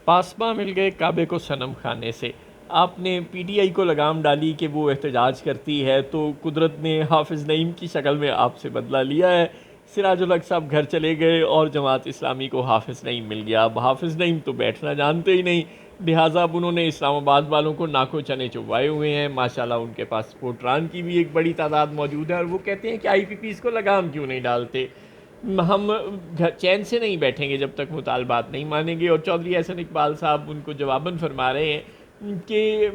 پاسباں مل گئے کعبے کو صنم خانے سے۔ آپ نے پی ٹی آئی کو لگام ڈالی کہ وہ احتجاج کرتی ہے تو قدرت نے حافظ نعیم کی شکل میں آپ سے بدلہ لیا ہے۔ سراج الحق صاحب گھر چلے گئے اور جماعت اسلامی کو حافظ نعیم مل گیا۔ اب حافظ نعیم تو بیٹھنا جانتے ہی نہیں، لہٰذا اب انہوں نے اسلام آباد والوں کو ناکو چنے چبوائے ہوئے ہیں۔ ماشاءاللہ ان کے پاس سپورٹران کی بھی ایک بڑی تعداد موجود ہے، اور وہ کہتے ہیں کہ آئی پی پیز کو لگام کیوں نہیں ڈالتے، ہم چین سے نہیں بیٹھیں گے جب تک مطالبات نہیں مانیں گے۔ اور چودھری احسن اقبال صاحب ان کو جواباً فرما رہے ہیں کہ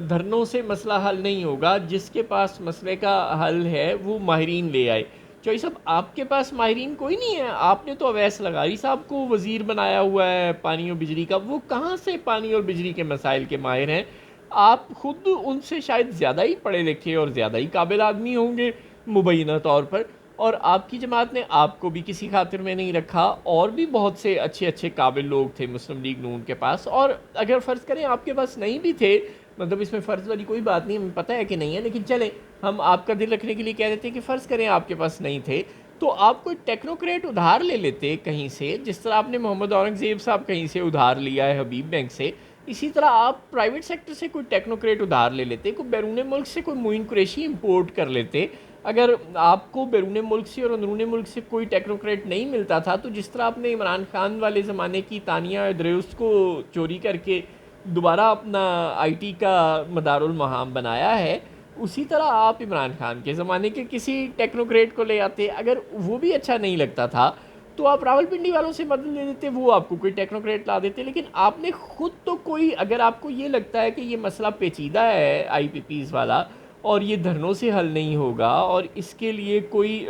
دھرنوں سے مسئلہ حل نہیں ہوگا، جس کے پاس مسئلے کا حل ہے وہ ماہرین لے آئے۔ چوہی صاحب آپ کے پاس ماہرین کوئی نہیں ہے، آپ نے تو اویس لغاری صاحب کو وزیر بنایا ہوا ہے پانی اور بجلی کا، وہ کہاں سے پانی اور بجلی کے مسائل کے ماہر ہیں؟ آپ خود ان سے شاید زیادہ ہی پڑھے لکھے اور زیادہ ہی قابل آدمی ہوں گے مبینہ طور پر، اور آپ کی جماعت نے آپ کو بھی کسی خاطر میں نہیں رکھا، اور بھی بہت سے اچھے اچھے قابل لوگ تھے مسلم لیگ نون کے پاس، اور اگر فرض کریں آپ کے پاس نہیں بھی تھے، مطلب اس میں فرض والی کوئی بات نہیں، ہمیں پتہ ہے کہ نہیں ہے، لیکن چلیں ہم آپ کا دل رکھنے کے لیے کہہ دیتے ہیں کہ فرض کریں آپ کے پاس نہیں تھے، تو آپ کوئی ٹیکنوکریٹ ادھار لے لیتے کہیں سے، جس طرح آپ نے محمد اورنگزیب صاحب کہیں سے ادھار لیا ہے حبیب بینک سے، اسی طرح آپ پرائیویٹ سیکٹر سے کوئی ٹیکنوکریٹ ادھار لے لیتے، کوئی بیرون ملک سے کوئی معین قریشی امپورٹ کر لیتے۔ اگر آپ کو بیرون ملک سے اور اندرون ملک سے کوئی ٹیکنوکریٹ نہیں ملتا تھا، تو جس طرح آپ نے عمران خان والے زمانے کی تانیہ ادریس کو چوری کر کے دوبارہ اپنا آئی ٹی کا مدار المہام بنایا ہے، اسی طرح آپ عمران خان کے زمانے کے کسی ٹیکنوکریٹ کو لے آتے، اگر وہ بھی اچھا نہیں لگتا تھا تو آپ راول پنڈی والوں سے مدد لے لیتے، وہ آپ کو کوئی ٹیکنوکریٹ لا دیتے، لیکن آپ نے خود تو کوئی، اگر آپ کو یہ لگتا ہے کہ یہ مسئلہ پیچیدہ ہے آئی پی پیز والا اور یہ دھرنوں سے حل نہیں ہوگا اور اس کے لیے کوئی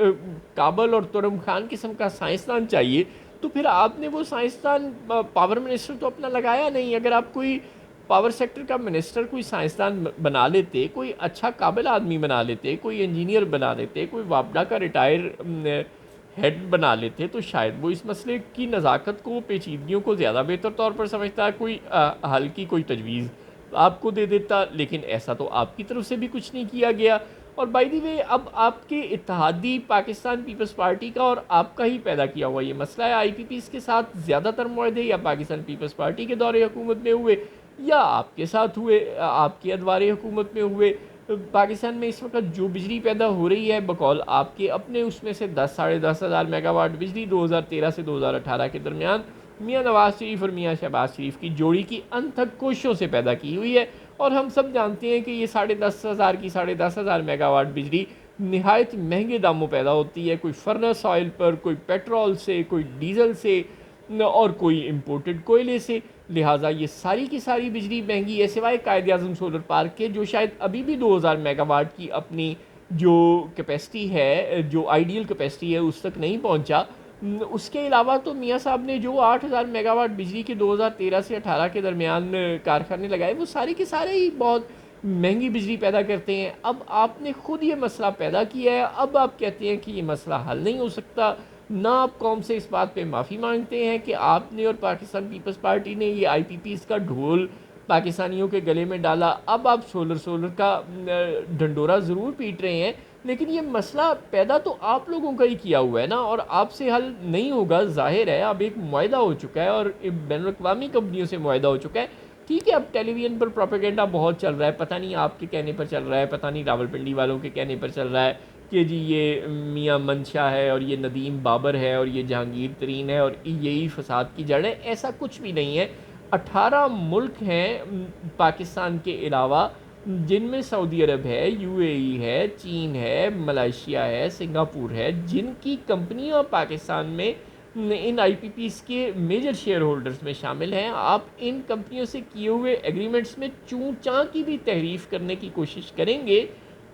کابل اور ترم خان قسم کا سائنسدان چاہیے، تو پھر آپ نے وہ سائنسدان پاور منسٹر تو اپنا لگایا نہیں۔ اگر آپ کوئی پاور سیکٹر کا منسٹر کوئی سائنسدان بنا لیتے، کوئی اچھا قابل آدمی بنا لیتے، کوئی انجینئر بنا لیتے، کوئی واپڈا کا ریٹائر ہیڈ بنا لیتے، تو شاید وہ اس مسئلے کی نزاکت کو، پیچیدگیوں کو زیادہ بہتر طور پر سمجھتا ہے، کوئی حل کی کوئی تجویز آپ کو دے دیتا، لیکن ایسا تو آپ کی طرف سے بھی کچھ نہیں کیا گیا۔ اور بائی دی وے اب آپ کے اتحادی پاکستان پیپلز پارٹی کا اور آپ کا ہی پیدا کیا ہوا یہ مسئلہ ہے، آئی پی پیز کے ساتھ زیادہ تر معاہدے یا پاکستان پیپلز پارٹی کے دور حکومت میں ہوئے یا آپ کے ساتھ ہوئے، آپ کے ادوار حکومت میں ہوئے۔ پاکستان میں اس وقت جو بجلی پیدا ہو رہی ہے بقول آپ کے اپنے، اس میں سے 10-10.5 ہزار میگا واٹ بجلی 2013 سے 2018 کے درمیان میاں نواز شریف اور میاں شہباز شریف کی جوڑی کی انتھک کوششوں سے پیدا کی ہوئی ہے، اور ہم سب جانتے ہیں کہ یہ 10.5 ہزار کی 10.5 ہزار میگا واٹ بجلی نہایت مہنگے داموں پیدا ہوتی ہے، کوئی فرنس آئل پر، کوئی پیٹرول سے، کوئی ڈیزل سے، اور کوئی امپورٹڈ کوئلے سے، لہٰذا یہ ساری کی ساری بجلی مہنگی ہے، سوائے قائد اعظم سولر پارک کے جو شاید ابھی بھی 2000 میگا واٹ کی اپنی جو کیپیسٹی ہے، جو آئیڈیل کیپیسٹی ہے، اس تک نہیں پہنچا۔ اس کے علاوہ تو میاں صاحب نے جو 8000 میگا واٹ بجلی کے 2013 سے 18 کے درمیان کارخانے لگائے، وہ سارے کے سارے ہی بہت مہنگی بجلی پیدا کرتے ہیں۔ اب آپ نے خود یہ مسئلہ پیدا کیا ہے، اب آپ کہتے ہیں کہ یہ مسئلہ حل نہیں ہو سکتا، نہ آپ قوم سے اس بات پہ معافی مانگتے ہیں کہ آپ نے اور پاکستان پیپلز پارٹی نے یہ آئی پی پیز کا ڈھول پاکستانیوں کے گلے میں ڈالا۔ اب آپ سولر کا ڈھنڈورا ضرور پیٹ رہے ہیں، لیکن یہ مسئلہ پیدا تو آپ لوگوں کا ہی کیا ہوا ہے نا، اور آپ سے حل نہیں ہوگا، ظاہر ہے۔ اب ایک معاہدہ ہو چکا ہے اور بین الاقوامی کمپنیوں سے معاہدہ ہو چکا ہے، ٹھیک ہے، اب ٹیلی ویژن پر پروپیگنڈا بہت چل رہا ہے، پتہ نہیں آپ کے کہنے پر چل رہا ہے، پتہ نہیں راول پنڈی والوں کے کہنے پر چل رہا ہے کہ جی یہ میاں منشا ہے اور یہ ندیم بابر ہے اور یہ جہانگیر ترین ہے اور یہی فساد کی جڑ ہے، ایسا کچھ بھی نہیں ہے۔ 18 ملک ہیں پاکستان کے علاوہ، جن میں سعودی عرب ہے، یو اے ای ہے، چین ہے، ملائیشیا ہے، سنگاپور ہے، جن کی کمپنیاں پاکستان میں ان آئی پی پیز کے میجر شیئر ہولڈرز میں شامل ہیں۔ آپ ان کمپنیوں سے کیے ہوئے ایگریمنٹس میں چوں چاں کی بھی تحریف کرنے کی کوشش کریں گے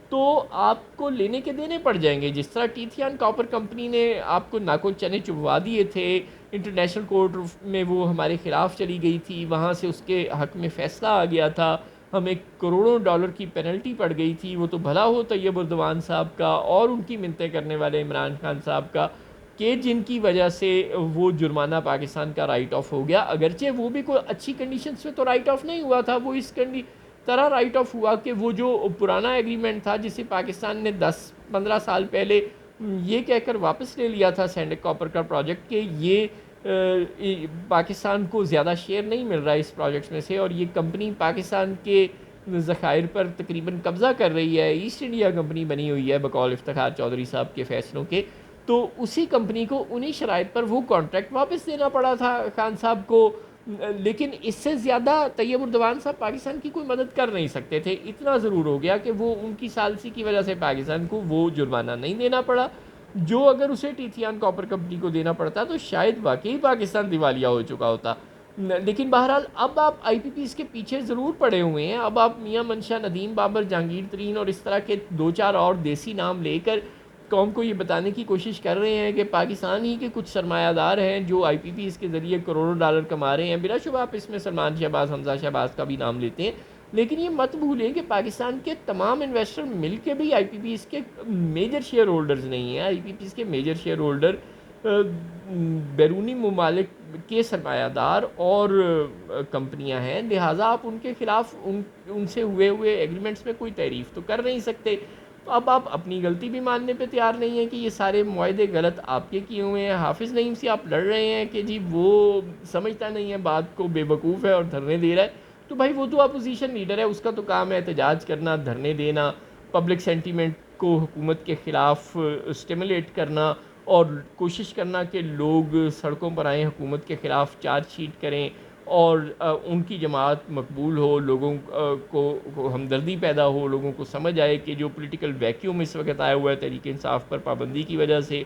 تو آپ کو لینے کے دینے پڑ جائیں گے، جس طرح ٹیتھیان کاپر کمپنی نے آپ کو ناکو چنے چبوا دیے تھے، انٹرنیشنل کورٹ میں وہ ہمارے خلاف چلی گئی تھی، وہاں سے اس کے حق میں فیصلہ آ گیا تھا، ہمیں کروڑوں ڈالر کی پینلٹی پڑ گئی تھی، وہ تو بھلا ہو طیب اردوان صاحب کا اور ان کی منتیں کرنے والے عمران خان صاحب کا کہ جن کی وجہ سے وہ جرمانہ پاکستان کا رائٹ آف ہو گیا، اگرچہ وہ بھی کوئی اچھی کنڈیشنز میں تو رائٹ آف نہیں ہوا تھا، وہ اس طرح رائٹ آف ہوا کہ وہ جو پرانا ایگریمنٹ تھا جسے پاکستان نے 10-15 سال پہلے یہ کہہ کر واپس لے لیا تھا سینڈک کاپر کا پروجیکٹ کہ یہ پاکستان کو زیادہ شیئر نہیں مل رہا ہے اس پروجیکٹس میں سے، اور یہ کمپنی پاکستان کے ذخائر پر تقریباً قبضہ کر رہی ہے، ایسٹ انڈیا کمپنی بنی ہوئی ہے بقول افتخار چودھری صاحب کے فیصلوں کے، تو اسی کمپنی کو انہی شرائط پر وہ کانٹریکٹ واپس دینا پڑا تھا خان صاحب کو، لیکن اس سے زیادہ طیب اردوان صاحب پاکستان کی کوئی مدد کر نہیں سکتے تھے، اتنا ضرور ہو گیا کہ وہ ان کی ثالثی کی وجہ سے پاکستان کو وہ جرمانہ نہیں دینا پڑا، جو اگر اسے ٹیتھیان کاپر کمپنی کو دینا پڑتا تو شاید واقعی پاکستان دیوالیہ ہو چکا ہوتا۔ لیکن بہرحال اب آپ آئی پی پیز کے پیچھے ضرور پڑے ہوئے ہیں، اب آپ میاں منشا، ندیم بابر، جہانگیر ترین اور اس طرح کے دو چار اور دیسی نام لے کر قوم کو یہ بتانے کی کوشش کر رہے ہیں کہ پاکستان ہی کے کچھ سرمایہ دار ہیں جو آئی پی پیز کے ذریعے کروڑوں ڈالر کما رہے ہیں، بلا شبہ آپ اس میں سلمان شہباز، حمزہ شہباز کا بھی نام لیتے ہیں، لیکن یہ مت بھولیں کہ پاکستان کے تمام انویسٹر مل کے بھی آئی پی پیز کے میجر شیئر ہولڈرز نہیں ہیں، آئی پی پیز کے میجر شیئر ہولڈر بیرونی ممالک کے سرمایہ دار اور کمپنیاں ہیں، لہٰذا آپ ان کے خلاف ان سے ہوئے ایگریمنٹس میں کوئی تعریف تو کر نہیں سکتے۔ تو اب آپ اپنی غلطی بھی ماننے پہ تیار نہیں ہیں کہ یہ سارے معاہدے غلط آپ کے کیے ہوئے ہیں، حافظ نعیم سے آپ لڑ رہے ہیں کہ جی وہ سمجھتا نہیں ہے بات کو، بے وقوف ہے اور دھرنے دے رہا ہے، تو بھائی وہ تو اپوزیشن لیڈر ہے، اس کا تو کام ہے احتجاج کرنا، دھرنے دینا، پبلک سینٹیمنٹ کو حکومت کے خلاف اسٹیمولیٹ کرنا اور کوشش کرنا کہ لوگ سڑکوں پر آئیں، حکومت کے خلاف چارج شیٹ کریں اور ان کی جماعت مقبول ہو، لوگوں کو ہمدردی پیدا ہو، لوگوں کو سمجھ آئے کہ جو پولیٹیکل ویکیوم اس وقت آیا ہوا ہے تحریک انصاف پر پابندی کی وجہ سے،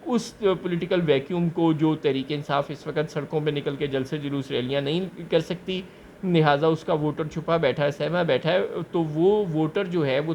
اس پولیٹیکل ویکیوم کو جو تحریک انصاف اس وقت سڑکوں پہ نکل کے جلسے جلوس ریلیاں نہیں کر سکتی، لہٰذا اس کا ووٹر چھپا بیٹھا ہے، سہما بیٹھا ہے، تو وہ ووٹر جو ہے وہ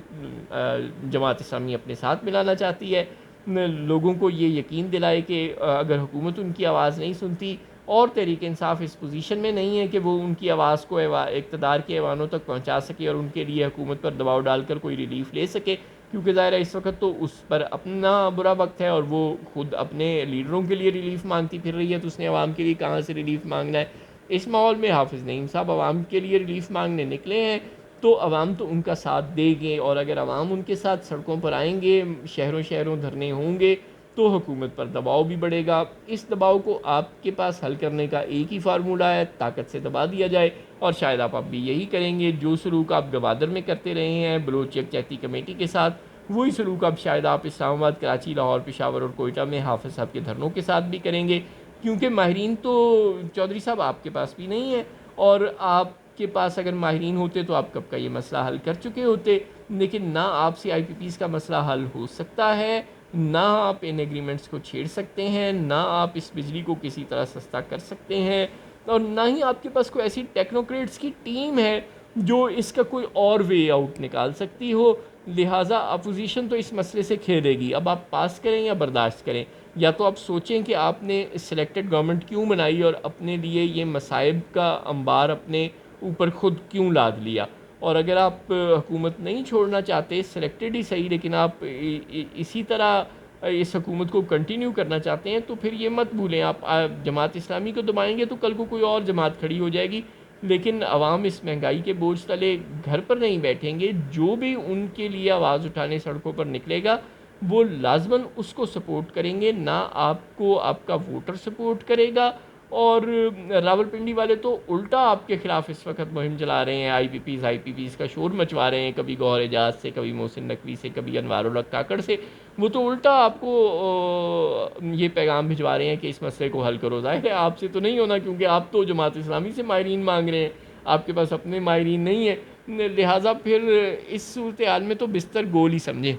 جماعت اسلامی اپنے ساتھ ملانا چاہتی ہے، لوگوں کو یہ یقین دلائے کہ اگر حکومت ان کی آواز نہیں سنتی اور تحریک انصاف اس پوزیشن میں نہیں ہے کہ وہ ان کی آواز کو اقتدار کے ایوانوں تک پہنچا سکے اور ان کے لیے حکومت پر دباؤ ڈال کر کوئی ریلیف لے سکے، کیونکہ ظاہر ہے اس وقت تو اس پر اپنا برا وقت ہے اور وہ خود اپنے لیڈروں کے لیے ریلیف مانگتی پھر رہی ہے، تو اس نے عوام کے لیے کہاں سے ریلیف مانگنا ہے؟ اس ماحول میں حافظ نعیم صاحب عوام کے لیے ریلیف مانگنے نکلے ہیں، تو عوام تو ان کا ساتھ دے گے، اور اگر عوام ان کے ساتھ سڑکوں پر آئیں گے، شہروں شہروں دھرنے ہوں گے، تو حکومت پر دباؤ بھی بڑھے گا۔ اس دباؤ کو آپ کے پاس حل کرنے کا ایک ہی فارمولہ ہے، طاقت سے دبا دیا جائے، اور شاید آپ اب بھی یہی کریں گے، جو سلوک آپ گوادر میں کرتے رہے ہیں بلوچ یکجہتی کمیٹی کے ساتھ، وہی سلوک اب شاید آپ اسلام آباد، کراچی، لاہور، پشاور اور کوئٹہ میں حافظ صاحب کے دھرنوں کے ساتھ بھی کریں گے، کیونکہ ماہرین تو چودھری صاحب آپ کے پاس بھی نہیں ہے، اور آپ کے پاس اگر ماہرین ہوتے تو آپ کب کا یہ مسئلہ حل کر چکے ہوتے، لیکن نہ آپ سے آئی پی پیز کا مسئلہ حل ہو سکتا ہے، نہ آپ ان ایگریمنٹس کو چھیڑ سکتے ہیں، نہ آپ اس بجلی کو کسی طرح سستا کر سکتے ہیں، اور نہ ہی آپ کے پاس کوئی ایسی ٹیکنوکریٹس کی ٹیم ہے جو اس کا کوئی اور وے آؤٹ نکال سکتی ہو، لہٰذا اپوزیشن تو اس مسئلے سے کھیلے گی، اب آپ پاس کریں یا برداشت کریں، یا تو آپ سوچیں کہ آپ نے سلیکٹڈ گورنمنٹ کیوں بنائی اور اپنے لیے یہ مصائب کا انبار اپنے اوپر خود کیوں لاد لیا، اور اگر آپ حکومت نہیں چھوڑنا چاہتے، سلیکٹڈ ہی صحیح، لیکن آپ اسی طرح اس حکومت کو کنٹینیو کرنا چاہتے ہیں، تو پھر یہ مت بھولیں آپ جماعت اسلامی کو دبائیں گے تو کل کو کوئی اور جماعت کھڑی ہو جائے گی، لیکن عوام اس مہنگائی کے بوجھ تلے گھر پر نہیں بیٹھیں گے، جو بھی ان کے لیے آواز اٹھانے سڑکوں پر نکلے گا وہ لازماً اس کو سپورٹ کریں گے، نہ آپ کو آپ کا ووٹر سپورٹ کرے گا، اور راولپنڈی والے تو الٹا آپ کے خلاف اس وقت مہم چلا رہے ہیں، آئی پی پیز کا شور مچوا رہے ہیں، کبھی گوہر اعجاز سے، کبھی محسن نقوی سے، کبھی انوار الحق کاکڑ سے، وہ تو الٹا آپ کو یہ پیغام بھجوا رہے ہیں کہ اس مسئلے کو حل کرو، ظاہر ہے آپ سے تو نہیں ہونا، کیونکہ آپ تو جماعت اسلامی سے ماہرین مانگ رہے ہیں، آپ کے پاس اپنے ماہرین نہیں ہیں، لہٰذا پھر اس صورتحال میں تو بستر گول ہی سمجھیں۔